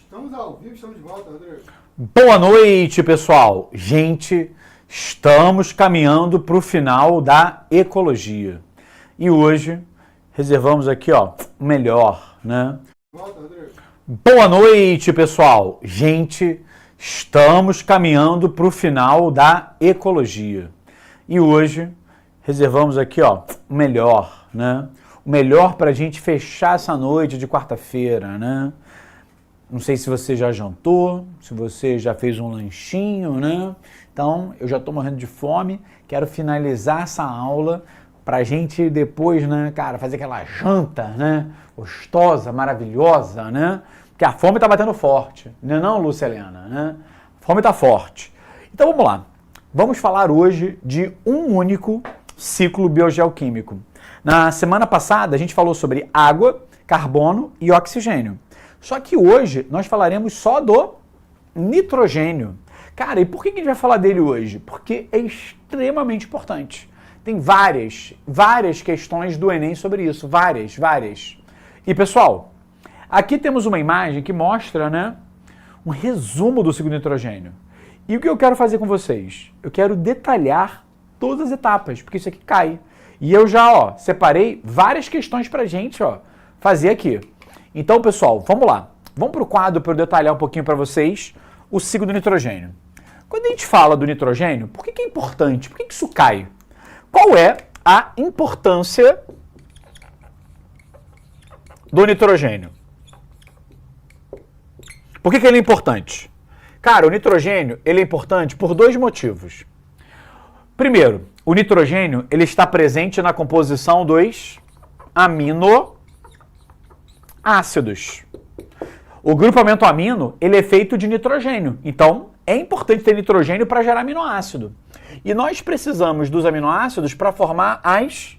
Estamos ao vivo, estamos de volta, Rodrigo. Boa noite, pessoal. Gente, estamos caminhando para o final da ecologia. E hoje reservamos aqui, ó, o melhor, né? Volta, Rodrigo. Boa noite, pessoal. Gente, estamos caminhando para o final da ecologia. E hoje reservamos aqui, ó, o melhor, né? O melhor para a gente fechar essa noite de quarta-feira, né? Não sei se você já jantou, se você já fez um lanchinho, né? Então, eu já estou morrendo de fome, quero finalizar essa aula para a gente depois, né, cara, fazer aquela janta, né? Gostosa, maravilhosa, né? Porque a fome tá batendo forte, não é não, Lúcia Helena, né? A fome tá forte. Então, vamos lá. Vamos falar hoje de um único ciclo biogeoquímico. Na semana passada, a gente falou sobre água, carbono e oxigênio. Só que hoje nós falaremos só do nitrogênio. Cara, e por que a gente vai falar dele hoje? Porque é extremamente importante. Tem várias questões do Enem sobre isso, várias. E pessoal, aqui temos uma imagem que mostra, né, um resumo do ciclo do nitrogênio. E o que eu quero fazer com vocês? Eu quero detalhar todas as etapas, porque isso aqui cai. E eu já, ó, separei várias questões pra gente, ó, fazer aqui. Então, pessoal, vamos lá. Vamos para o quadro para eu detalhar um pouquinho para vocês o ciclo do nitrogênio. Quando a gente fala do nitrogênio, por que é importante? Por que isso cai? Qual é a importância do nitrogênio? Por que ele é importante? Cara, o nitrogênio ele é importante por dois motivos. Primeiro, o nitrogênio ele está presente na composição dos aminoácidos. O grupamento amino, ele é feito de nitrogênio. Então, é importante ter nitrogênio para gerar aminoácido. E nós precisamos dos aminoácidos para formar as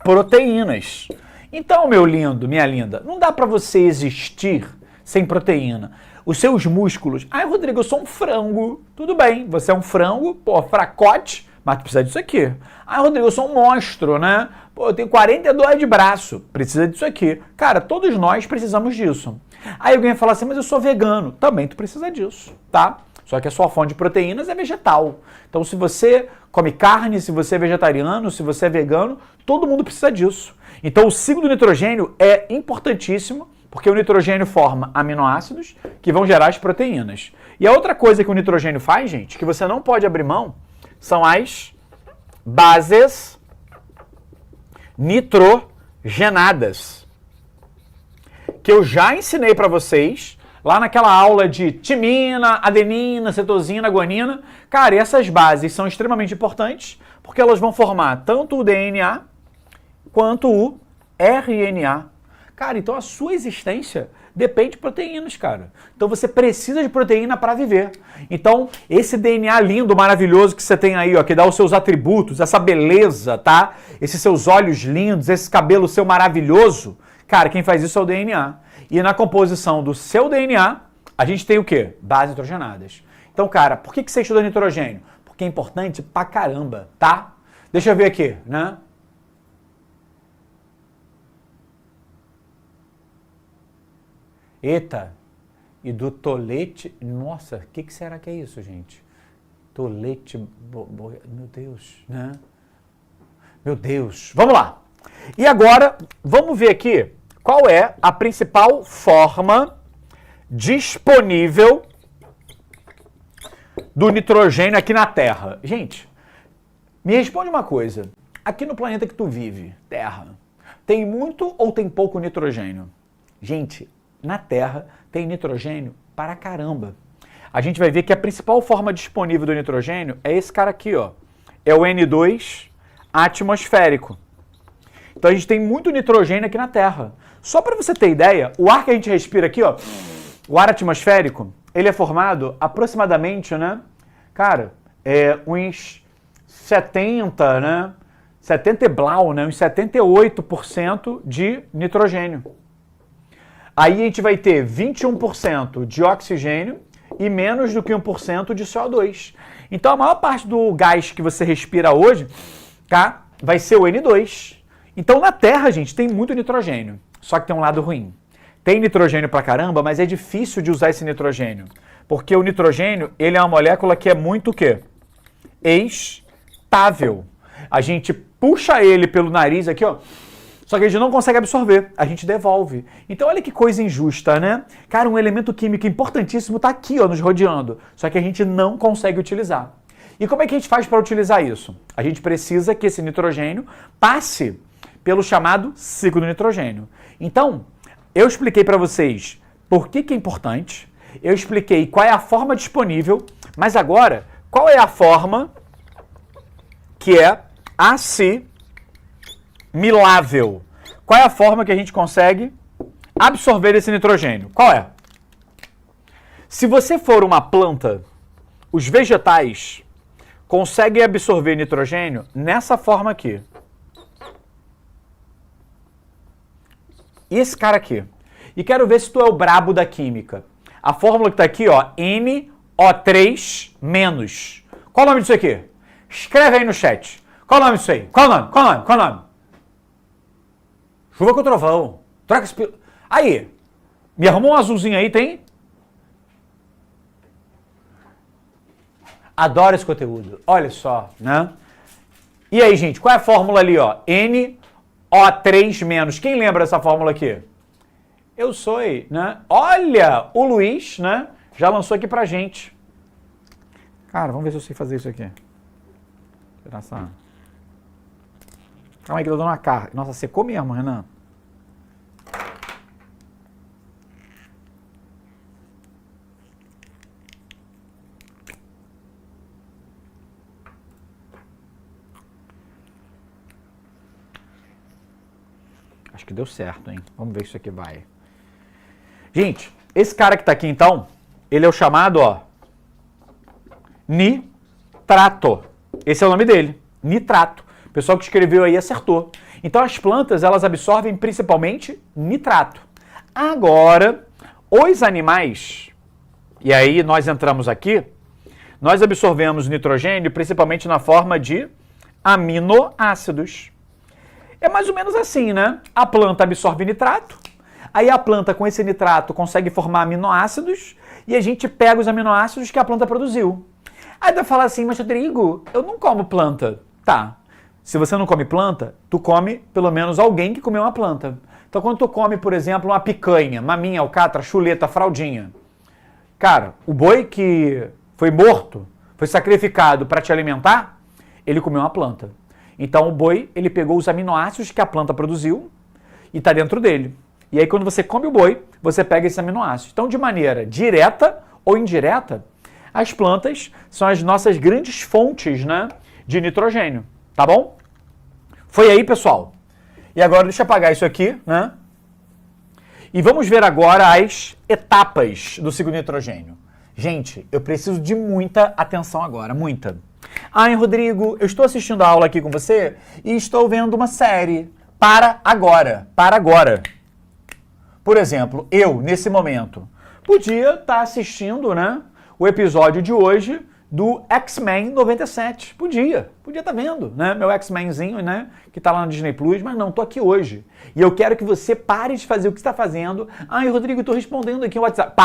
proteínas. Então, meu lindo, minha linda, não dá para você existir sem proteína. Os seus músculos... Ai, Rodrigo, eu sou um frango. Tudo bem, você é um frango, pô, fracote, mas tu precisa disso aqui. Ai, Rodrigo, eu sou um monstro, né? Pô, eu tenho 42 de braço, precisa disso aqui. Cara, todos nós precisamos disso. Aí alguém vai falar assim, mas eu sou vegano. Também tu precisa disso, tá? Só que a sua fonte de proteínas é vegetal. Então, se você come carne, se você é vegetariano, se você é vegano, todo mundo precisa disso. Então, o ciclo do nitrogênio é importantíssimo, porque o nitrogênio forma aminoácidos que vão gerar as proteínas. E a outra coisa que o nitrogênio faz, gente, que você não pode abrir mão, são as bases nitrogenadas, que eu já ensinei para vocês lá naquela aula de timina, adenina, citosina, guanina. Cara, e essas bases são extremamente importantes porque elas vão formar tanto o DNA quanto o RNA. Cara, então a sua existência depende de proteínas, cara. Então você precisa de proteína para viver. Então, esse DNA lindo, maravilhoso que você tem aí, ó, que dá os seus atributos, essa beleza, tá? Esses seus olhos lindos, esse cabelo seu maravilhoso, cara, quem faz isso é o DNA. E na composição do seu DNA, a gente tem o quê? Bases nitrogenadas. Então, cara, por que você estuda nitrogênio? Porque é importante pra caramba, tá? Deixa eu ver aqui, né? Eita, e do tolete... Nossa, o que será que é isso, gente? Tolete... Meu Deus, né? Meu Deus. Vamos lá. E agora, vamos ver aqui qual é a principal forma disponível do nitrogênio aqui na Terra. Gente, me responde uma coisa. Aqui no planeta que tu vive, Terra, tem muito ou tem pouco nitrogênio? Gente, na Terra tem nitrogênio para caramba. A gente vai ver que a principal forma disponível do nitrogênio é esse cara aqui, ó. É o N2 atmosférico. Então a gente tem muito nitrogênio aqui na Terra. Só para você ter ideia, o ar que a gente respira aqui, ó, o ar atmosférico, ele é formado aproximadamente, né? Cara, uns 70, né? 70 e blau, né? Uns 78% de nitrogênio. Aí a gente vai ter 21% de oxigênio e menos do que 1% de CO2. Então a maior parte do gás que você respira hoje, tá, vai ser o N2. Então na Terra, gente, tem muito nitrogênio. Só que tem um lado ruim. tem nitrogênio pra caramba, mas é difícil de usar esse nitrogênio. Porque o nitrogênio, ele é uma molécula que é muito o quê? Estável. A gente puxa ele pelo nariz aqui, ó. Só que a gente não consegue absorver, a gente devolve. Então olha que coisa injusta, né? Cara, um elemento químico importantíssimo tá aqui, ó, nos rodeando. Só que a gente não consegue utilizar. E como é que a gente faz para utilizar isso? A gente precisa que esse nitrogênio passe pelo chamado ciclo do nitrogênio. Então, eu expliquei para vocês por que é importante, eu expliquei qual é a forma disponível, mas agora, qual é a forma que é assimilável? Qual é a forma que a gente consegue absorver esse nitrogênio? Qual é? Se você for uma planta, os vegetais conseguem absorver nitrogênio nessa forma aqui. E esse cara aqui. E quero ver se tu é o brabo da química. A fórmula que tá aqui, ó, NO3-. Qual o nome disso aqui? Escreve aí no chat. Qual o nome disso aí? Qual o nome? Qual o nome? Qual o nome? Chuva com trovão. Troca esse... Aí. Me arrumou um azulzinho aí, tem? Adoro esse conteúdo. Olha só, né? E aí, gente, qual é a fórmula ali, ó? NO3-. Quem lembra dessa fórmula aqui? Eu sou, né? Olha, o Luiz, né? Já lançou aqui pra gente. Cara, vamos ver se eu sei fazer isso aqui. Calma aí que eu tô dando uma carga. Nossa, secou mesmo, Renan. Acho que deu certo, hein? Vamos ver se isso aqui vai. Gente, esse cara que tá aqui, então, ele é o chamado, ó, nitrato. Esse é o nome dele, nitrato. O pessoal que escreveu aí acertou. Então, as plantas, elas absorvem principalmente nitrato. Agora, os animais, e aí nós entramos aqui, nós absorvemos nitrogênio principalmente na forma de aminoácidos. É mais ou menos assim, né? A planta absorve nitrato, aí a planta com esse nitrato consegue formar aminoácidos e a gente pega os aminoácidos que a planta produziu. Aí vai falar assim, mas Rodrigo, eu não como planta. Tá, se você não come planta, tu come pelo menos alguém que comeu uma planta. Então quando tu come, por exemplo, uma picanha, maminha, alcatra, chuleta, fraldinha, cara, o boi que foi morto, foi sacrificado para te alimentar, ele comeu uma planta. Então o boi, ele pegou os aminoácidos que a planta produziu e está dentro dele. E aí quando você come o boi, você pega esses aminoácidos. Então de maneira direta ou indireta, as plantas são as nossas grandes fontes, né, de nitrogênio, tá bom? Foi aí, pessoal? E agora deixa eu apagar isso aqui, né? E vamos ver agora as etapas do ciclo de nitrogênio. Gente, eu preciso de muita atenção agora, muita. Ai, Rodrigo, eu estou assistindo a aula aqui com você e estou vendo uma série. Para agora, para agora. Por exemplo, eu, nesse momento, podia estar assistindo, né, o episódio de hoje do X-Men 97. Podia estar vendo, né, meu X-Menzinho, né, que está lá no Disney Plus, mas não, estou aqui hoje. E eu quero que você pare de fazer o que está fazendo. Ai, Rodrigo, estou respondendo aqui no WhatsApp.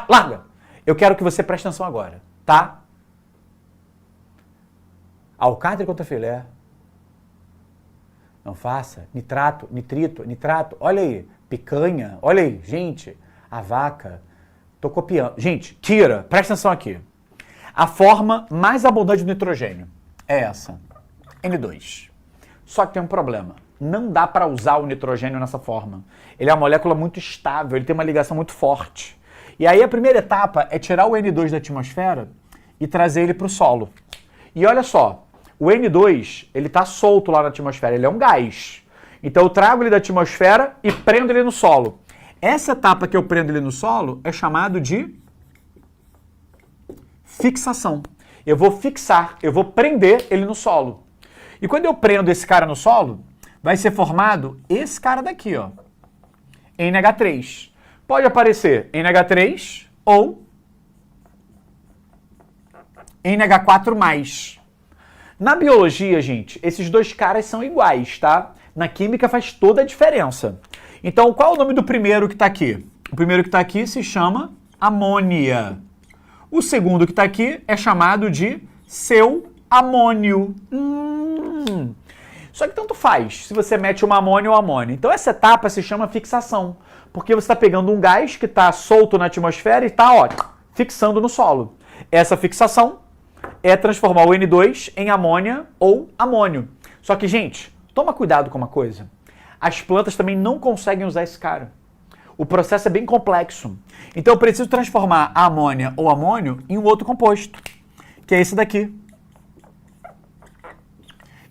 Larga. Eu quero que você preste atenção agora, tá? Alcatra contra filé. Não faça. Nitrato, nitrito, nitrato. Olha aí. Picanha. Olha aí, gente. A vaca. Tô copiando. Gente, Kira, presta atenção aqui. A forma mais abundante do nitrogênio é essa. N2. Só que tem um problema. Não dá para usar o nitrogênio nessa forma. Ele é uma molécula muito estável, ele tem uma ligação muito forte. E aí a primeira etapa é tirar o N2 da atmosfera e trazer ele para o solo. E olha só, o N2, ele está solto lá na atmosfera, ele é um gás. Então eu trago ele da atmosfera e prendo ele no solo. Essa etapa que eu prendo ele no solo é chamado de fixação. Eu vou fixar, eu vou prender ele no solo. E quando eu prendo esse cara no solo, vai ser formado esse cara daqui, ó, NH3. Pode aparecer NH3 ou NH4+. Na biologia, gente, esses dois caras são iguais, tá? Na química faz toda a diferença. Então, qual é o nome do primeiro que está aqui? O primeiro que está aqui se chama amônia. O segundo que está aqui é chamado de seu amônio. Só que tanto faz se você mete uma amônia ou amônia. Então essa etapa se chama fixação, porque você está pegando um gás que está solto na atmosfera e está fixando no solo. Essa fixação é transformar o N2 em amônia ou amônio. Só que, gente, toma cuidado com uma coisa. As plantas também não conseguem usar esse cara. O processo é bem complexo. Então eu preciso transformar a amônia ou amônio em um outro composto, que é esse daqui,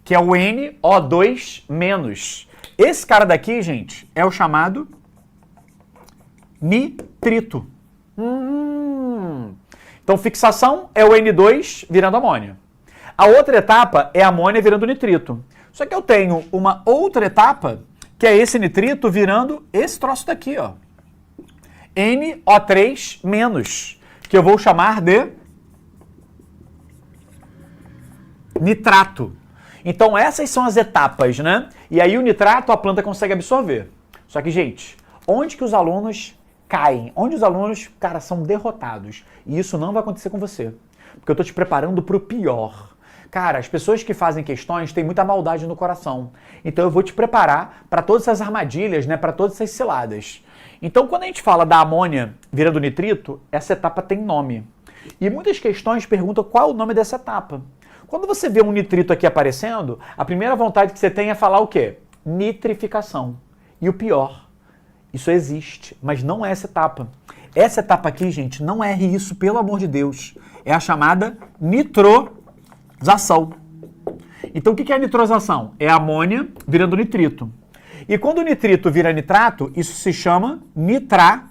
que é o NO2-. Esse cara daqui, gente, é o chamado nitrito. Então fixação é o N2 virando amônia. A outra etapa é a amônia virando nitrito. Só que eu tenho uma outra etapa, que é esse nitrito virando esse troço daqui, ó. NO3-, que eu vou chamar de nitrato. Então essas são as etapas, né? E aí o nitrato a planta consegue absorver. Só que, gente, onde que os alunos caem? Onde os alunos, cara, são derrotados? E isso não vai acontecer com você. Porque eu tô te preparando para o pior. Cara, as pessoas que fazem questões têm muita maldade no coração. Então eu vou te preparar para todas essas armadilhas, né? Para todas essas ciladas. Então quando a gente fala da amônia virando nitrito, essa etapa tem nome. E muitas questões perguntam qual é o nome dessa etapa. Quando você vê um nitrito aqui aparecendo, a primeira vontade que você tem é falar o quê? Nitrificação. E o pior, isso existe, mas não é essa etapa. Essa etapa aqui, gente, não erre isso, pelo amor de Deus. É a chamada nitrosação. Então o que é a nitrosação? É a amônia virando nitrito. E quando o nitrito vira nitrato, isso se chama nitratação.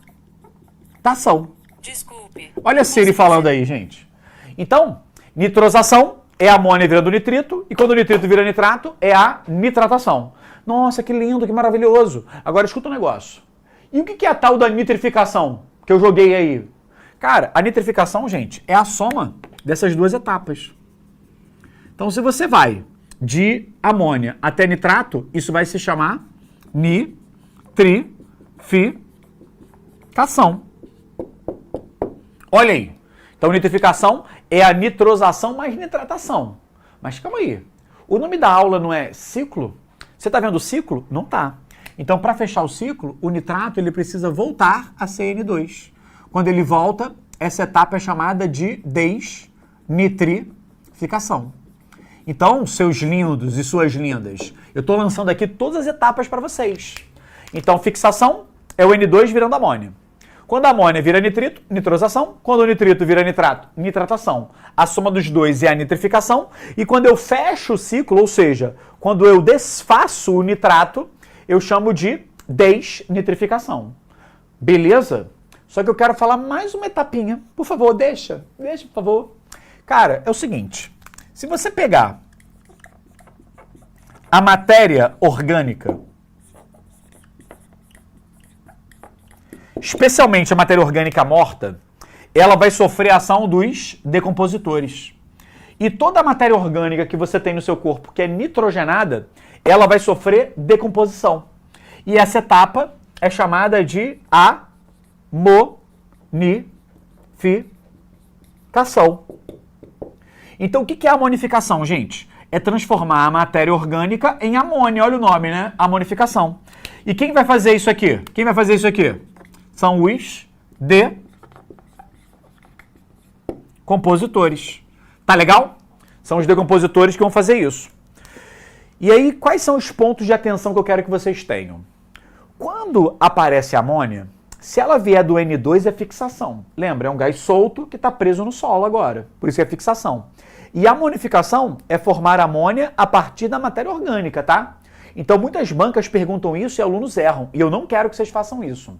Desculpe. Olha a Siri falando aí, gente. Então, nitrosação é a amônia virando nitrito, e quando o nitrito vira nitrato, é a nitratação. Nossa, que lindo, que maravilhoso. Agora escuta um negócio. E o que é a tal da nitrificação que eu joguei aí? Cara, a nitrificação, gente, é a soma dessas duas etapas. Então, se você vai de amônia até nitrato, isso vai se chamar nitrificação. Olha aí. Então, nitrificação é a nitrosação mais nitratação. Mas calma aí. O nome da aula não é ciclo? Você está vendo o ciclo? Não está. Então, para fechar o ciclo, o nitrato ele precisa voltar a CN2. Quando ele volta, essa etapa é chamada de desnitrificação. Então, seus lindos e suas lindas, eu estou lançando aqui todas as etapas para vocês. Então, fixação é o N2 virando amônia. Quando a amônia vira nitrito, nitrosação. Quando o nitrito vira nitrato, nitratação. A soma dos dois é a nitrificação. E quando eu fecho o ciclo, ou seja, quando eu desfaço o nitrato, eu chamo de desnitrificação. Beleza? Só que eu quero falar mais uma etapinha. Por favor, deixa, por favor. Cara, é o seguinte. Se você pegar a matéria orgânica, especialmente a matéria orgânica morta, ela vai sofrer a ação dos decompositores. E toda a matéria orgânica que você tem no seu corpo que é nitrogenada, ela vai sofrer decomposição. E essa etapa é chamada de amonificação. Então, o que é a amonificação, gente? É transformar a matéria orgânica em amônia. Olha o nome, né? Amonificação. E quem vai fazer isso aqui? Quem vai fazer isso aqui? São os decompositores. Tá legal? São os decompositores que vão fazer isso. E aí, quais são os pontos de atenção que eu quero que vocês tenham? Quando aparece a amônia, se ela vier do N2 é fixação. Lembra, é um gás solto que está preso no solo agora. Por isso que é fixação. E a amonificação é formar amônia a partir da matéria orgânica, tá? Então muitas bancas perguntam isso e alunos erram. E eu não quero que vocês façam isso.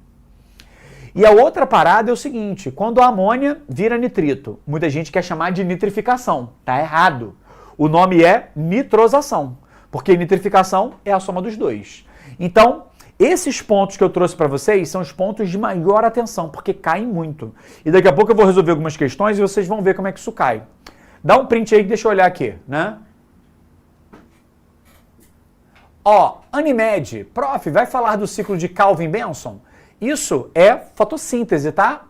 E a outra parada é o seguinte, quando a amônia vira nitrito, muita gente quer chamar de nitrificação. Tá errado. O nome é nitrosação, porque nitrificação é a soma dos dois. Então, esses pontos que eu trouxe para vocês são os pontos de maior atenção, porque caem muito. E daqui a pouco eu vou resolver algumas questões e vocês vão ver como é que isso cai. Dá um print aí que deixa eu olhar aqui, né? Ó, Animed, prof, vai falar do ciclo de Calvin-Benson? Isso é fotossíntese, tá?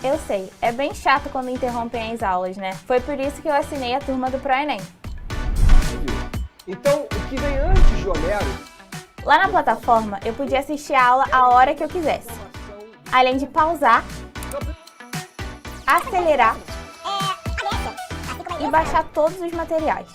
Eu sei. É bem chato quando interrompem as aulas, né? Foi por isso que eu assinei a turma do ProEnem. Então, o que vem antes de Homero? Lá na plataforma, eu podia assistir a aula a hora que eu quisesse. Além de pausar, acelerar e baixar todos os materiais.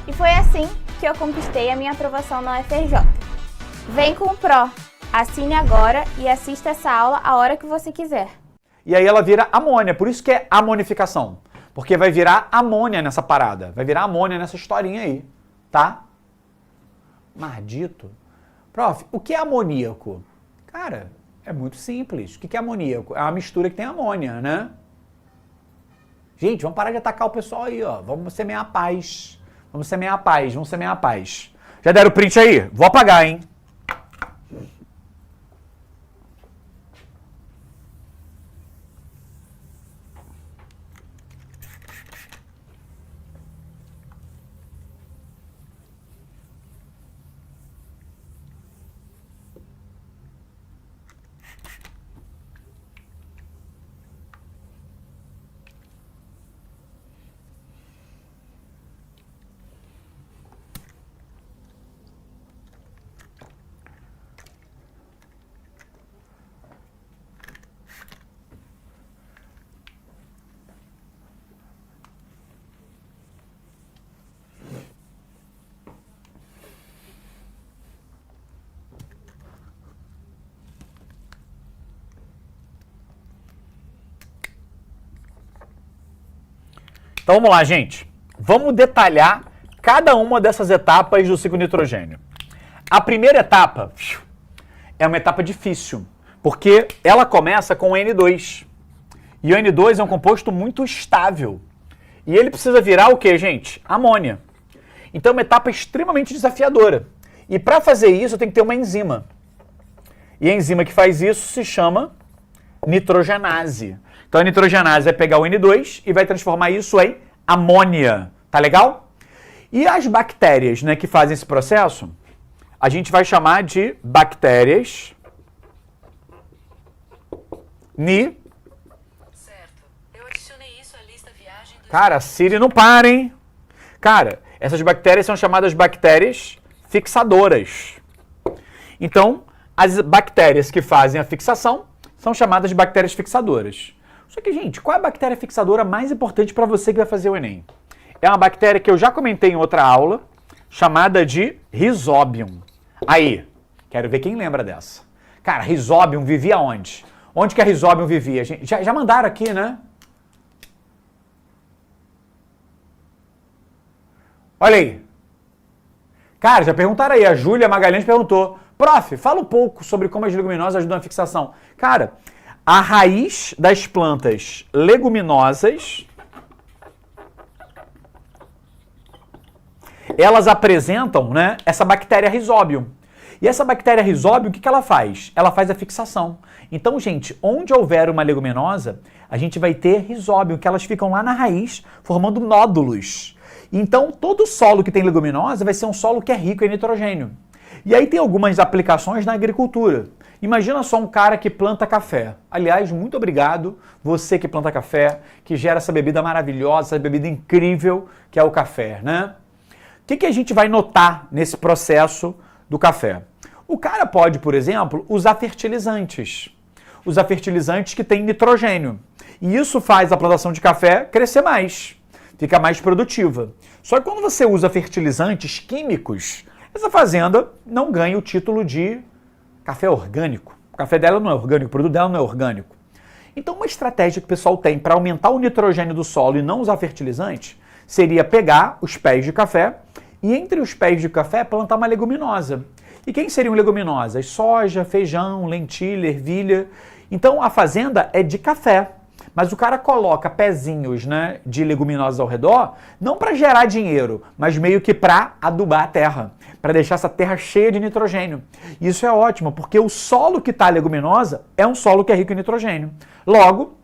E foi assim que eu conquistei a minha aprovação na UFRJ. Vem com o Pro, assine agora e assista essa aula a hora que você quiser. E aí ela vira amônia, por isso que é amonificação. Porque vai virar amônia nessa parada, vai virar amônia nessa historinha aí, tá? Maldito. Prof, o que é amoníaco? Cara, é muito simples. O que é amoníaco? É uma mistura que tem amônia, né? Gente, vamos parar de atacar o pessoal aí, ó. Vamos semear a paz. Vamos semear a paz, vamos semear a paz. Já deram o print aí? Vou apagar, hein? Então vamos lá, gente. Vamos detalhar cada uma dessas etapas do ciclo nitrogênio. A primeira etapa é uma etapa difícil, porque ela começa com o N2. E o N2 é um composto muito estável. E ele precisa virar o que, gente? Amônia. Então é uma etapa extremamente desafiadora. E para fazer isso tem que ter uma enzima. E a enzima que faz isso se chama nitrogenase. Então a nitrogenase vai pegar o N2 e vai transformar isso em amônia. Tá legal? E as bactérias, né, que fazem esse processo, a gente vai chamar de bactérias Certo. Eu adicionei isso à lista viagem do... Cara, Siri não para, hein? Cara, essas bactérias são chamadas bactérias fixadoras. Então, as bactérias que fazem a fixação são chamadas de bactérias fixadoras. Só que, gente, qual é a bactéria fixadora mais importante para você que vai fazer o Enem? É uma bactéria que eu já comentei em outra aula, chamada de Rhizobium. Aí, quero ver quem lembra dessa. Cara, Rhizobium vivia onde? Onde que a Rhizobium vivia? Já mandaram aqui, né? Olha aí. Cara, já perguntaram aí. A Júlia Magalhães perguntou. Prof, fala um pouco sobre como as leguminosas ajudam na fixação. Cara, a raiz das plantas leguminosas, elas apresentam, né, essa bactéria Rhizobium. E essa bactéria Rhizobium, o que ela faz? Ela faz a fixação. Então, gente, onde houver uma leguminosa, a gente vai ter Rhizobium, que elas ficam lá na raiz, formando nódulos. Então, todo solo que tem leguminosa vai ser um solo que é rico em nitrogênio. E aí tem algumas aplicações na agricultura. Imagina só um cara que planta café. Aliás, muito obrigado, você que planta café, que gera essa bebida maravilhosa, essa bebida incrível que é o café, né? O que a gente vai notar nesse processo do café? O cara pode, por exemplo, usar fertilizantes. Usar fertilizantes que têm nitrogênio. E isso faz a plantação de café crescer mais, fica mais produtiva. Só que quando você usa fertilizantes químicos, essa fazenda não ganha o título de café orgânico. O café dela não é orgânico, o produto dela não é orgânico. Então, uma estratégia que o pessoal tem para aumentar o nitrogênio do solo e não usar fertilizante seria pegar os pés de café e entre os pés de café plantar uma leguminosa. E quem seriam leguminosas? Soja, feijão, lentilha, ervilha. Então, a fazenda é de café. Mas o cara coloca pezinhos, né, de leguminosas ao redor, não para gerar dinheiro, mas meio que para adubar a terra, para deixar essa terra cheia de nitrogênio. Isso é ótimo, porque o solo que está leguminosa é um solo que é rico em nitrogênio. Logo,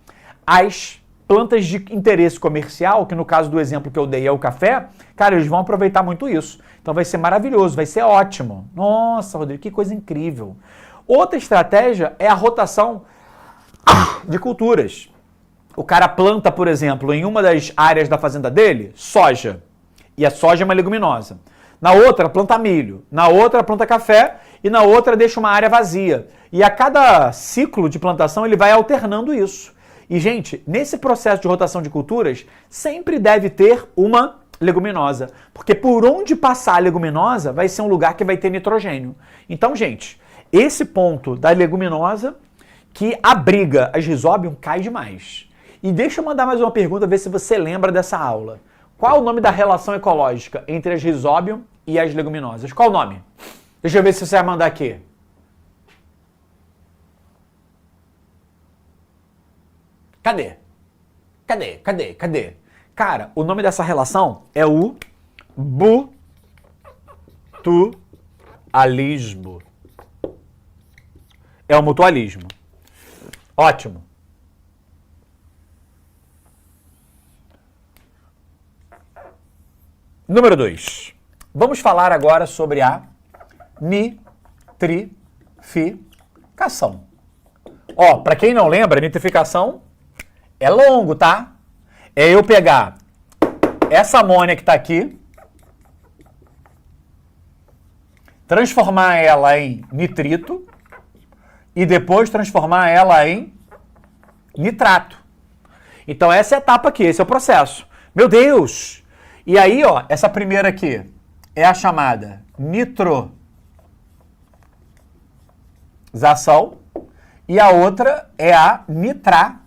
as plantas de interesse comercial, que no caso do exemplo que eu dei é o café, cara, eles vão aproveitar muito isso. Então vai ser maravilhoso, vai ser ótimo. Nossa, Rodrigo, que coisa incrível. Outra estratégia é a rotação de culturas. O cara planta, por exemplo, em uma das áreas da fazenda dele, soja. E a soja é uma leguminosa. Na outra, planta milho. Na outra, planta café. E na outra, deixa uma área vazia. E a cada ciclo de plantação, ele vai alternando isso. E, gente, nesse processo de rotação de culturas, sempre deve ter uma leguminosa. Porque por onde passar a leguminosa, vai ser um lugar que vai ter nitrogênio. Então, gente, esse ponto da leguminosa que abriga as Rhizobium cai demais. E deixa eu mandar mais uma pergunta, ver se você lembra dessa aula. Qual o nome da relação ecológica entre as Rhizobium e as leguminosas? Qual o nome? Deixa eu ver se você vai mandar aqui. Cadê? Cadê? Cara, o nome dessa relação é o mutualismo. É o mutualismo. Ótimo. Número 2. Vamos falar agora sobre a nitrificação. Ó, para quem não lembra, nitrificação é longo, tá? É eu pegar essa amônia que está aqui, transformar ela em nitrito e depois transformar ela em nitrato. Então essa é a etapa aqui, esse é o processo. Meu Deus! E aí, ó, essa primeira aqui é a chamada nitrosação e a outra é a nitratação.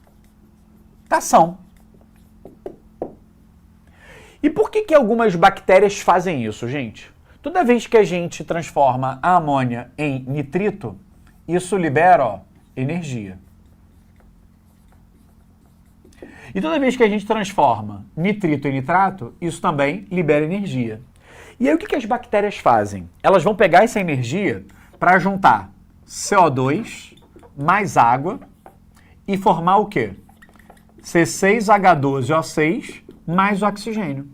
E por que algumas bactérias fazem isso, gente? Toda vez que a gente transforma a amônia em nitrito, isso libera, ó, energia. E toda vez que a gente transforma nitrito em nitrato, isso também libera energia. E aí o que as bactérias fazem? Elas vão pegar essa energia para juntar CO2 mais água e formar o quê? C6H12O6 mais oxigênio.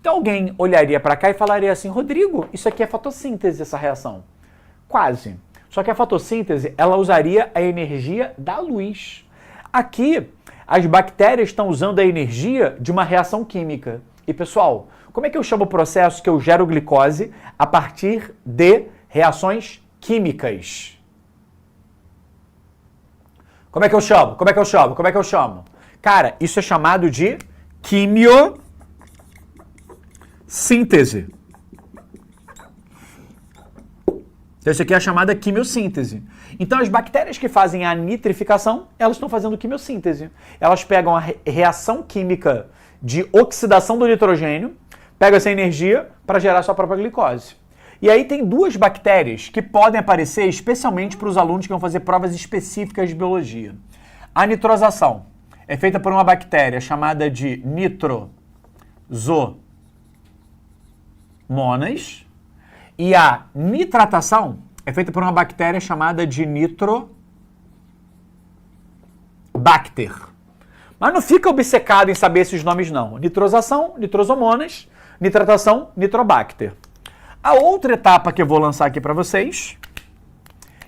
Então alguém olharia para cá e falaria assim, Rodrigo, isso aqui é fotossíntese, essa reação. Quase. Só que a fotossíntese, ela usaria a energia da luz. Aqui, as bactérias estão usando a energia de uma reação química. E pessoal, como é que eu chamo o processo que eu gero glicose a partir de reações químicas? Como é que eu chamo? Cara, isso é chamado de quimiossíntese. Então, isso aqui é a chamada quimiossíntese. Então, as bactérias que fazem a nitrificação, elas estão fazendo quimiossíntese. Elas pegam a reação química de oxidação do nitrogênio, pegam essa energia para gerar sua própria glicose. E aí tem duas bactérias que podem aparecer especialmente para os alunos que vão fazer provas específicas de biologia. A nitrosação é feita por uma bactéria chamada de nitrosomonas. E a nitratação é feita por uma bactéria chamada de nitrobacter. Mas não fica obcecado em saber esses nomes, não. Nitrosação, nitrosomonas, nitratação, nitrobacter. A outra etapa que eu vou lançar aqui para vocês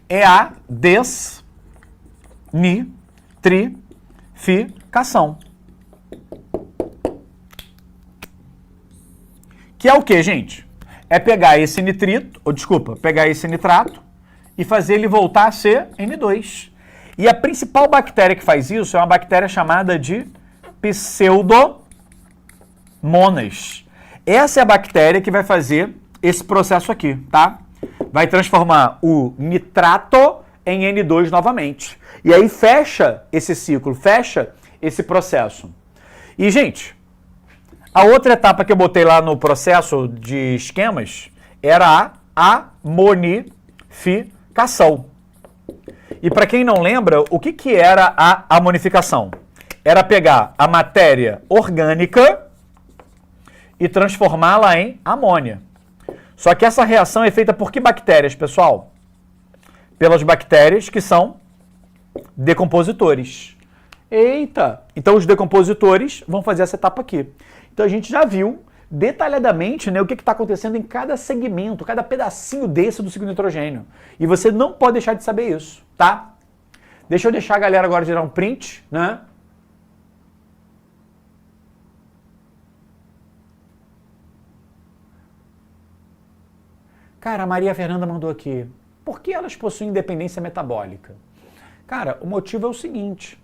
é a desnitrificação. Que é o que, gente? É pegar esse pegar esse nitrato e fazer ele voltar a ser N2. E a principal bactéria que faz isso é uma bactéria chamada de Pseudomonas. Essa é a bactéria que vai fazer esse processo aqui, tá? Vai transformar o nitrato em N2 novamente. E aí fecha esse ciclo, fecha esse processo. E, gente, a outra etapa que eu botei lá no processo de esquemas era a amonificação. E para quem não lembra, o que era a amonificação? era pegar a matéria orgânica e transformá-la em amônia. Só que essa reação é feita por que bactérias, pessoal? Pelas bactérias que são decompositores. Eita! Então os decompositores vão fazer essa etapa aqui. Então a gente já viu detalhadamente, né, o que está acontecendo em cada segmento, cada pedacinho desse do ciclo de nitrogênio. E você não pode deixar de saber isso, tá? Deixa eu deixar a galera agora tirar um print, né? Cara, a Maria Fernanda mandou aqui. Por que elas possuem independência metabólica? Cara, o motivo é o seguinte.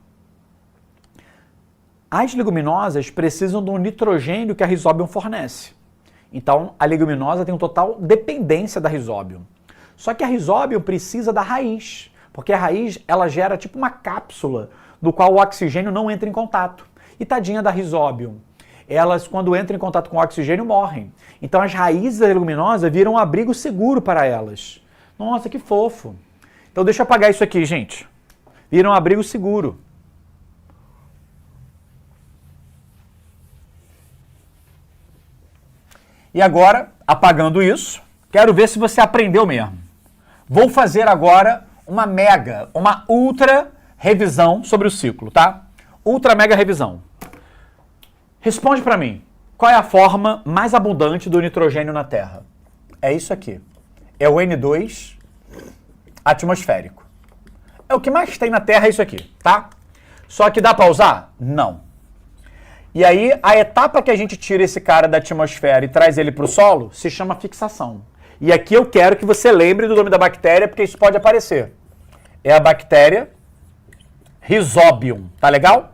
As leguminosas precisam do nitrogênio que a Rhizobium fornece. Então, a leguminosa tem um total dependência da Rhizobium. Só que a Rhizobium precisa da raiz, porque a raiz ela gera tipo uma cápsula do qual o oxigênio não entra em contato. E tadinha da Rhizobium. Elas, quando entram em contato com o oxigênio, morrem. Então, as raízes da leguminosa viram um abrigo seguro para elas. Nossa, que fofo. Então, deixa eu apagar isso aqui, gente. Viram um abrigo seguro. E agora, apagando isso, quero ver se você aprendeu mesmo. Vou fazer agora uma ultra revisão sobre o ciclo, tá? Ultra mega revisão. Responde para mim, qual é a forma mais abundante do nitrogênio na Terra? É isso aqui. É o N2 atmosférico. É o que mais tem na Terra, é isso aqui, tá? Só que dá para usar? Não. E aí, a etapa que a gente tira esse cara da atmosfera e traz ele para o solo se chama fixação. E aqui eu quero que você lembre do nome da bactéria, porque isso pode aparecer. É a bactéria Rhizobium, tá legal?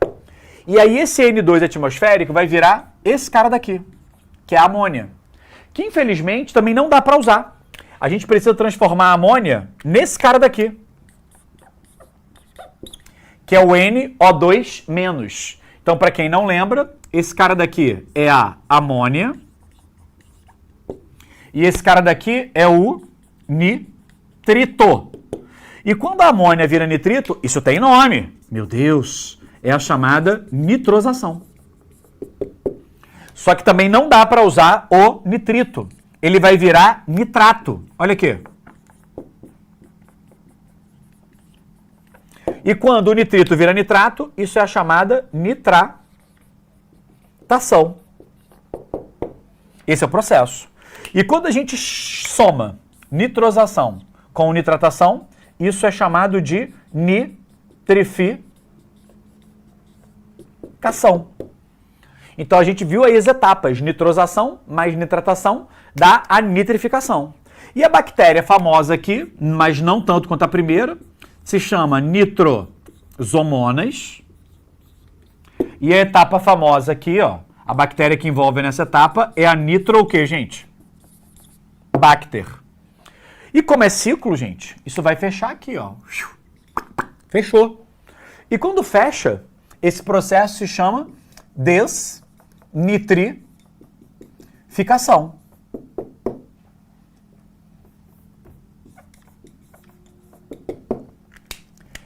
E aí esse N2 atmosférico vai virar esse cara daqui, que é a amônia. Que infelizmente também não dá para usar. A gente precisa transformar a amônia nesse cara daqui, que é o NO2-. Então, para quem não lembra, esse cara daqui é a amônia e esse cara daqui é o nitrito. E quando a amônia vira nitrito, isso tem nome. Meu Deus, é a chamada nitrosação. Só que também não dá para usar o nitrito. Ele vai virar nitrato. Olha aqui. E quando o nitrito vira nitrato, isso é a chamada nitratação. Esse é o processo. E quando a gente soma nitrosação com nitratação, isso é chamado de nitrificação. Então a gente viu aí as etapas, nitrosação mais nitratação dá a nitrificação. E a bactéria famosa aqui, mas não tanto quanto a primeira, se chama nitrosomonas. E a etapa famosa aqui, ó, a bactéria que envolve nessa etapa é a nitro o quê, gente? Bacter. E como é ciclo, gente, isso vai fechar aqui, ó. Fechou. E quando fecha, esse processo se chama desnitrificação.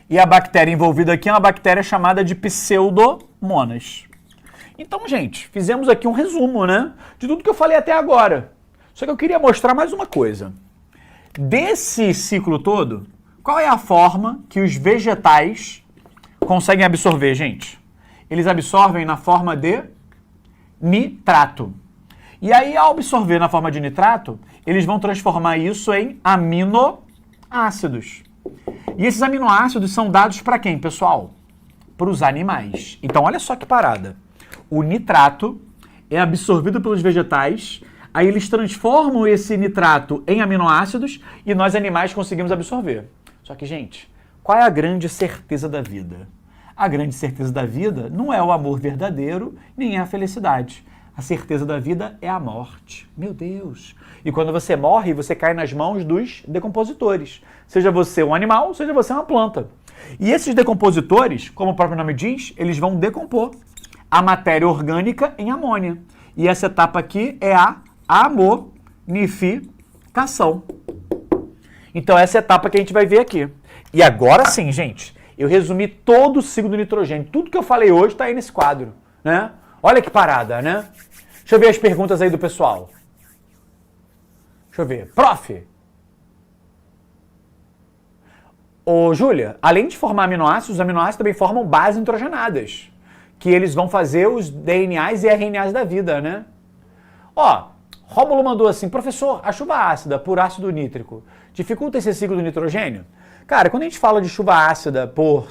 E a bactéria envolvida aqui é uma bactéria chamada de pseudomonas. Então, gente, fizemos aqui um resumo, né, de tudo que eu falei até agora. Só que eu queria mostrar mais uma coisa. Desse ciclo todo, qual é a forma que os vegetais conseguem absorver, gente? Eles absorvem na forma de nitrato. E aí, ao absorver na forma de nitrato, eles vão transformar isso em aminoácidos. E esses aminoácidos são dados para quem, pessoal? Para os animais. Então, olha só que parada. O nitrato é absorvido pelos vegetais, aí eles transformam esse nitrato em aminoácidos e nós, animais, conseguimos absorver. Só que, gente, qual é a grande certeza da vida? A grande certeza da vida não é o amor verdadeiro, nem é a felicidade. A certeza da vida é a morte. Meu Deus! E quando você morre, você cai nas mãos dos decompositores. Seja você um animal, seja você uma planta. E esses decompositores, como o próprio nome diz, eles vão decompor a matéria orgânica em amônia. E essa etapa aqui é a amonificação. Então essa é a etapa que a gente vai ver aqui. E agora sim, gente, Eu resumi todo o ciclo do nitrogênio. Tudo que eu falei hoje está aí nesse quadro, né? Olha que parada, né? Deixa eu ver as perguntas aí do pessoal. Deixa eu ver. Prof. Ô, Júlia, além de formar aminoácidos, os aminoácidos também formam bases nitrogenadas, que eles vão fazer os DNAs e RNAs da vida, né? Ó, Rômulo mandou assim, professor, a chuva ácida por ácido nítrico dificulta esse ciclo do nitrogênio? Cara, quando a gente fala de chuva ácida por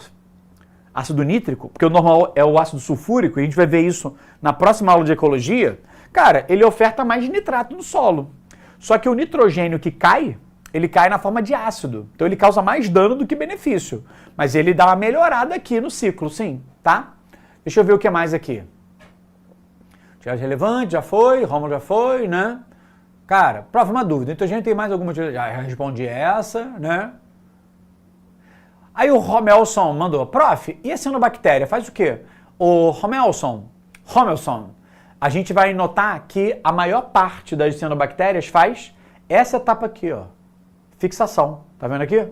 ácido nítrico, porque o normal é o ácido sulfúrico, e a gente vai ver isso na próxima aula de ecologia, cara, ele oferta mais nitrato no solo. Só que o nitrogênio que cai, ele cai na forma de ácido. Então ele causa mais dano do que benefício. Mas ele dá uma melhorada aqui no ciclo, sim, tá? Deixa eu ver o que mais aqui. Atividade relevante, já foi, Rômulo já foi, né? Cara, prova uma dúvida. Nitrogênio tem mais alguma atividade? Já respondi essa, né? Aí o Romelson mandou, prof, e a cianobactéria faz o quê? O Romelson, a gente vai notar que a maior parte das cianobactérias faz essa etapa aqui, ó, fixação. Tá vendo aqui?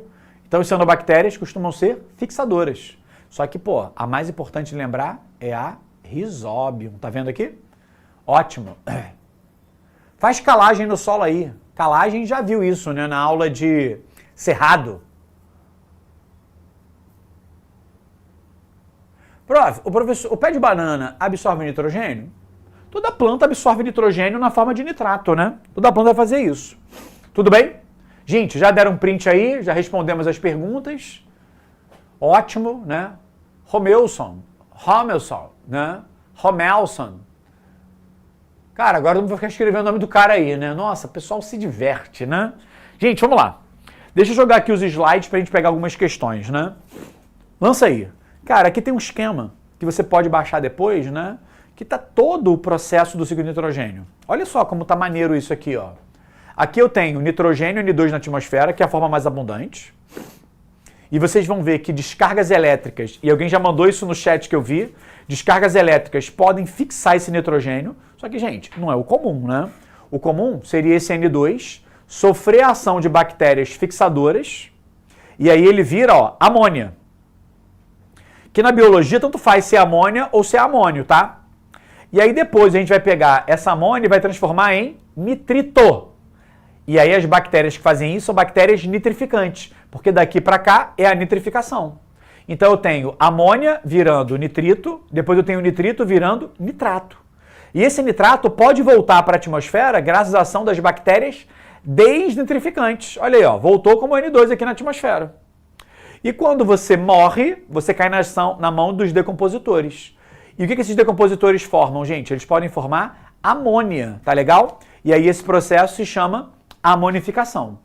Então as cianobactérias costumam ser fixadoras. Só que, pô, a mais importante de lembrar é a Rhizobium. Tá vendo aqui? Ótimo. Faz calagem no solo aí. Calagem, já viu isso, né, na aula de cerrado. Prof, o pé de banana absorve nitrogênio? Toda planta absorve nitrogênio na forma de nitrato, né? Toda planta vai fazer isso. Tudo bem? Gente, já deram um print aí, já respondemos as perguntas. Ótimo, né? Romelson, né? Romelson. Cara, agora eu não vou ficar escrevendo o nome do cara aí, né? Nossa, o pessoal se diverte, né? Gente, vamos lá. Deixa eu jogar aqui os slides pra gente pegar algumas questões, né? Lança aí. Cara, aqui tem um esquema que você pode baixar depois, né? Que tá todo o processo do ciclo de nitrogênio. Olha só como tá maneiro isso aqui, ó. Aqui eu tenho nitrogênio N2 na atmosfera, que é a forma mais abundante. E vocês vão ver que descargas elétricas, e alguém já mandou isso no chat que eu vi, descargas elétricas podem fixar esse nitrogênio, só que, gente, não é o comum, né? O comum seria esse N2 sofrer a ação de bactérias fixadoras, e aí ele vira, ó, amônia. Que na biologia tanto faz ser amônia ou ser amônio, tá? E aí depois a gente vai pegar essa amônia e vai transformar em nitrito. E aí as bactérias que fazem isso são bactérias nitrificantes, porque daqui para cá é a nitrificação. Então eu tenho amônia virando nitrito, depois eu tenho nitrito virando nitrato. E esse nitrato pode voltar para a atmosfera graças à ação das bactérias desnitrificantes. Olha aí, ó, voltou como N2 aqui na atmosfera. E quando você morre, você cai na mão dos decompositores. E o que esses decompositores formam, gente? Eles podem formar amônia, tá legal? E aí esse processo se chama amonificação.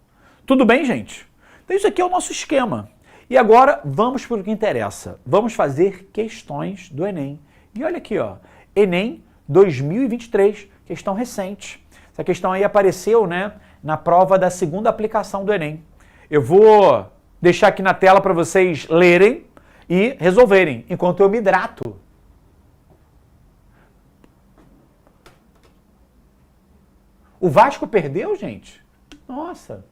Tudo bem, gente? Então isso aqui é o nosso esquema. E agora vamos para o que interessa. Vamos fazer questões do Enem. E olha aqui, ó, Enem 2023, questão recente. Essa questão aí apareceu, né, na prova da segunda aplicação do Enem. Eu vou deixar aqui na tela para vocês lerem e resolverem, enquanto eu me hidrato. O Vasco perdeu, gente? Nossa.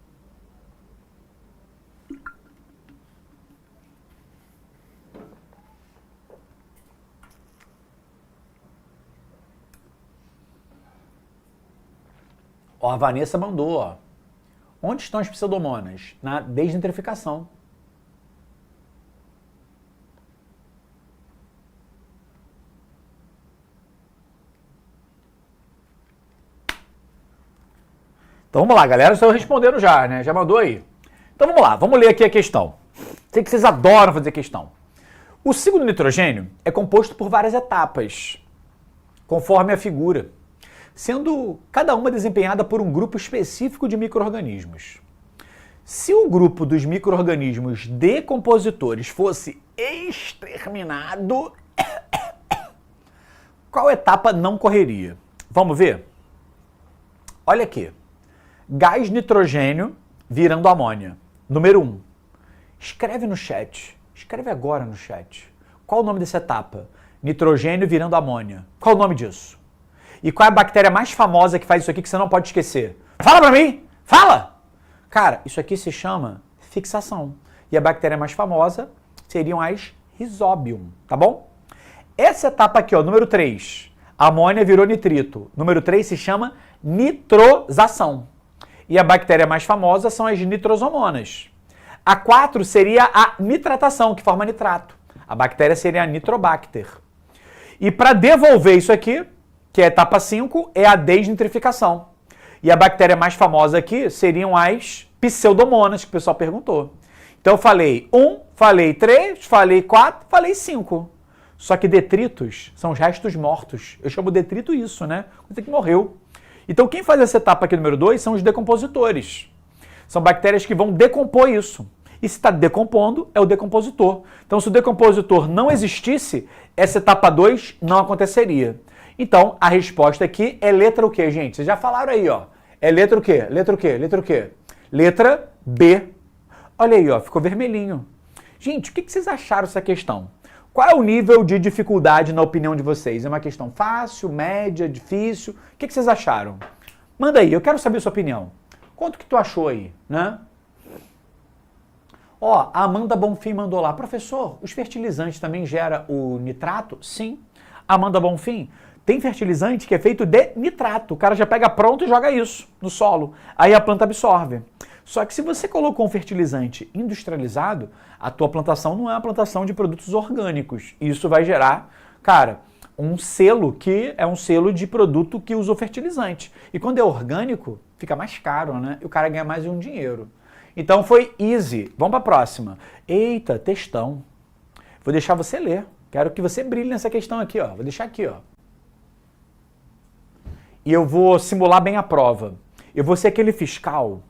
Ó, a Vanessa mandou, ó. Onde estão as pseudomonas? Na desnitrificação. Então vamos lá, galera. Estou respondendo já, né? Já mandou aí. Então vamos lá, vamos ler aqui a questão. Sei que vocês adoram fazer questão. O ciclo do nitrogênio é composto por várias etapas, conforme a figura, sendo cada uma desempenhada por um grupo específico de micro-organismos. Se o grupo dos micro-organismos decompositores fosse exterminado, qual etapa não correria? Vamos ver? Olha aqui. Gás nitrogênio virando amônia. Número 1. Escreve no chat. Escreve agora no chat. Qual o nome dessa etapa? Nitrogênio virando amônia. Qual o nome disso? E qual é a bactéria mais famosa que faz isso aqui que você não pode esquecer? Fala pra mim! Fala! Cara, isso aqui se chama fixação. E a bactéria mais famosa seriam as Rhizobium, tá bom? Essa etapa aqui, ó, número 3, a amônia virou nitrito. Número 3 se chama nitrosação. E a bactéria mais famosa são as nitrosomonas. A 4 seria a nitratação, que forma nitrato. A bactéria seria a Nitrobacter. E para devolver isso aqui, que é a etapa 5, é a desnitrificação. E a bactéria mais famosa aqui seriam as pseudomonas, que o pessoal perguntou. Então eu falei 1, falei 3, falei 4, falei 5. Só que detritos são os restos mortos. Eu chamo detrito isso, né? Coisa que morreu. Então quem faz essa etapa aqui número 2 são os decompositores. São bactérias que vão decompor isso. E se está decompondo, é o decompositor. Então se o decompositor não existisse, essa etapa 2 não aconteceria. Então a resposta aqui é letra o quê, gente? Vocês já falaram aí, ó. É letra o quê? Letra o quê? Letra o quê? Letra B. Olha aí, ó, ficou vermelhinho. Gente, o que vocês acharam dessa questão? Qual é o nível de dificuldade na opinião de vocês? É uma questão fácil, média, difícil? O que vocês acharam? Manda aí, eu quero saber a sua opinião. Quanto que tu achou aí, né? Ó, a Amanda Bonfim mandou lá. Professor, os fertilizantes também geram o nitrato? Sim. Amanda Bonfim, tem fertilizante que é feito de nitrato. O cara já pega pronto e joga isso no solo. Aí a planta absorve. Só que se você colocou um fertilizante industrializado, a tua plantação não é uma plantação de produtos orgânicos. Isso vai gerar, cara, um selo que é um selo de produto que usou fertilizante. E quando é orgânico, fica mais caro, né? E o cara ganha mais um dinheiro. Então foi easy. Vamos para a próxima. Eita, textão. Vou deixar você ler. Quero que você brilhe nessa questão aqui, ó. Vou deixar aqui, ó. E eu vou simular bem a prova. Eu vou ser aquele fiscal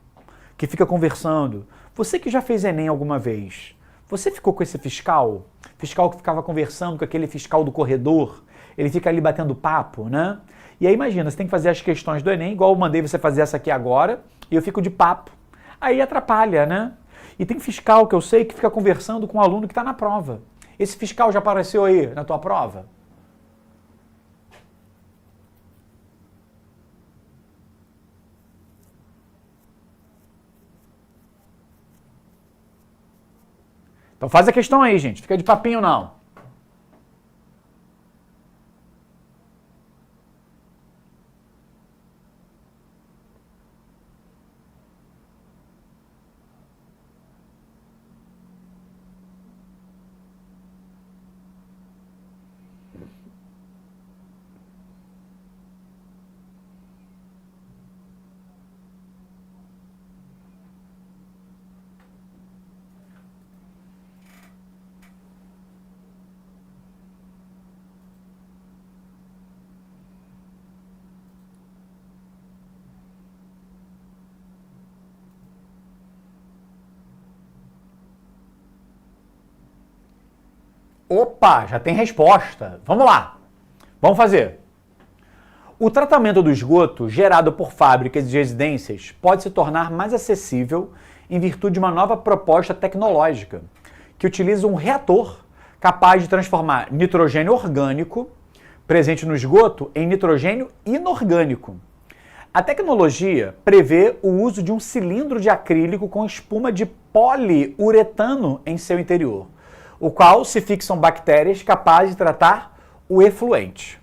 que fica conversando. Você que já fez Enem alguma vez, você ficou com esse fiscal? Fiscal que ficava conversando com aquele fiscal do corredor, ele fica ali batendo papo, né? E aí imagina, você tem que fazer as questões do Enem, igual eu mandei você fazer essa aqui agora, e eu fico de papo. Aí atrapalha, né? E tem fiscal que eu sei que fica conversando com o aluno que está na prova. Esse fiscal já apareceu aí na tua prova? Então faz a questão aí, gente. Fica de papinho não. Opa, já tem resposta. Vamos lá. Vamos fazer. O tratamento do esgoto gerado por fábricas e residências pode se tornar mais acessível em virtude de uma nova proposta tecnológica que utiliza um reator capaz de transformar nitrogênio orgânico presente no esgoto em nitrogênio inorgânico. A tecnologia prevê o uso de um cilindro de acrílico com espuma de poliuretano em seu interior, o qual se fixam bactérias capazes de tratar o efluente.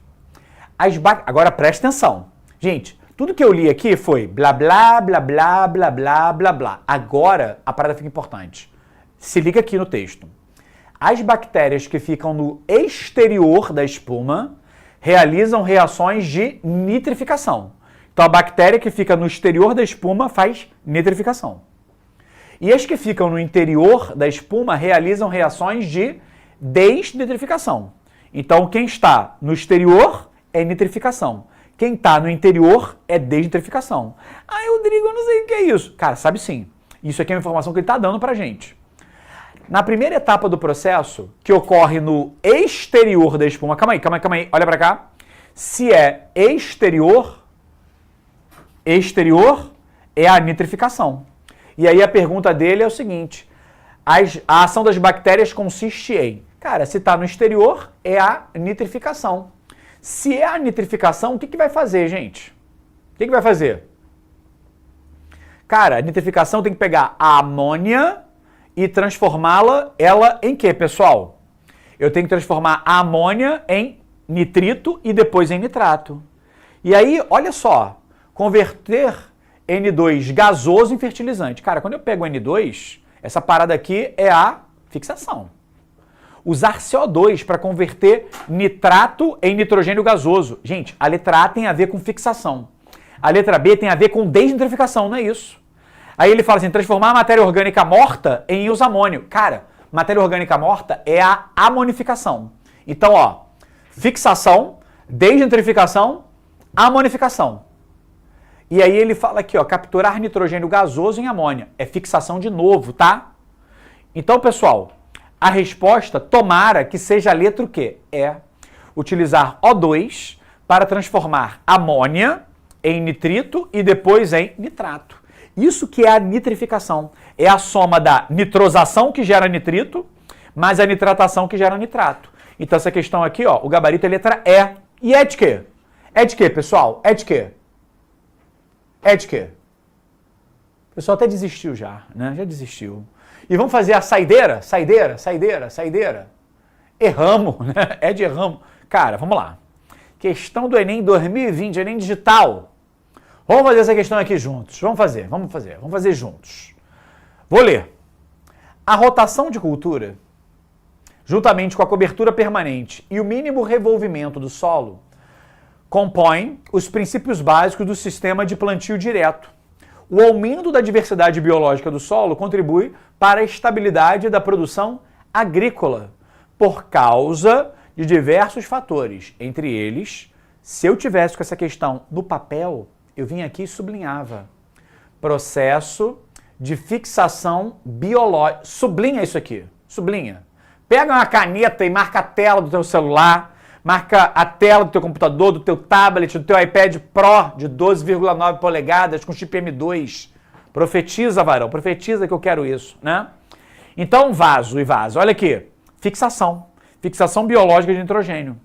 Agora presta atenção. Gente, tudo que eu li aqui foi blá blá blá blá blá blá blá blá. Agora a parada fica importante. Se liga aqui no texto. As bactérias que ficam no exterior da espuma realizam reações de nitrificação. Então a bactéria que fica no exterior da espuma faz nitrificação. E as que ficam no interior da espuma realizam reações de desnitrificação. Então, quem está no exterior é nitrificação. Quem está no interior é desnitrificação. Ah, Rodrigo, eu não sei o que é isso. Cara, sabe sim. Isso aqui é uma informação que ele está dando para a gente. Na primeira etapa do processo, que ocorre no exterior da espuma... Calma aí. Olha para cá. Se é exterior é a nitrificação. E aí a pergunta dele é o seguinte, a ação das bactérias consiste em, cara, se está no exterior, é a nitrificação. Se é a nitrificação, o que vai fazer, gente? O que vai fazer? Cara, a nitrificação tem que pegar a amônia e transformá-la, ela em quê, pessoal? Eu tenho que transformar a amônia em nitrito e depois em nitrato. E aí, olha só, converter N2 gasoso em fertilizante. Cara, quando eu pego N2, essa parada aqui é a fixação. Usar CO2 para converter nitrato em nitrogênio gasoso. Gente, a letra A tem a ver com fixação. A letra B tem a ver com desnitrificação, não é isso? Aí ele fala assim, transformar a matéria orgânica morta em isoamônio. Cara, matéria orgânica morta é a amonificação. Então, ó, fixação, desnitrificação, amonificação. E aí ele fala aqui, ó, capturar nitrogênio gasoso em amônia. É fixação de novo, tá? Então, pessoal, a resposta, tomara que seja a letra o quê? É utilizar O2 para transformar amônia em nitrito e depois em nitrato. Isso que é a nitrificação. É a soma da nitrosação que gera nitrito, mais a nitratação que gera nitrato. Então essa questão aqui, ó, o gabarito é letra E. E é de quê? É de quê, pessoal? É de quê? É de quê? O pessoal até desistiu já, né? Já desistiu. E vamos fazer a saideira? Saideira, saideira, saideira. Erramos, né? É de erramos. Cara, vamos lá. Questão do Enem 2020, Enem digital. Vamos fazer essa questão aqui juntos. Vamos fazer juntos. Vou ler. A rotação de cultura, juntamente com a cobertura permanente e o mínimo revolvimento do solo, compõem os princípios básicos do sistema de plantio direto. O aumento da diversidade biológica do solo contribui para a estabilidade da produção agrícola, por causa de diversos fatores. Entre eles, se eu tivesse com essa questão no papel, eu vim aqui e sublinhava. Processo de fixação biológica. Sublinha isso aqui. Sublinha. Pega uma caneta e marca a tela do teu celular, marca a tela do teu computador, do teu tablet, do teu iPad Pro de 12,9 polegadas com chip M2. Profetiza, varão. Profetiza que eu quero isso, né? Então, vaso e vaso. Olha aqui. Fixação. Fixação biológica de nitrogênio.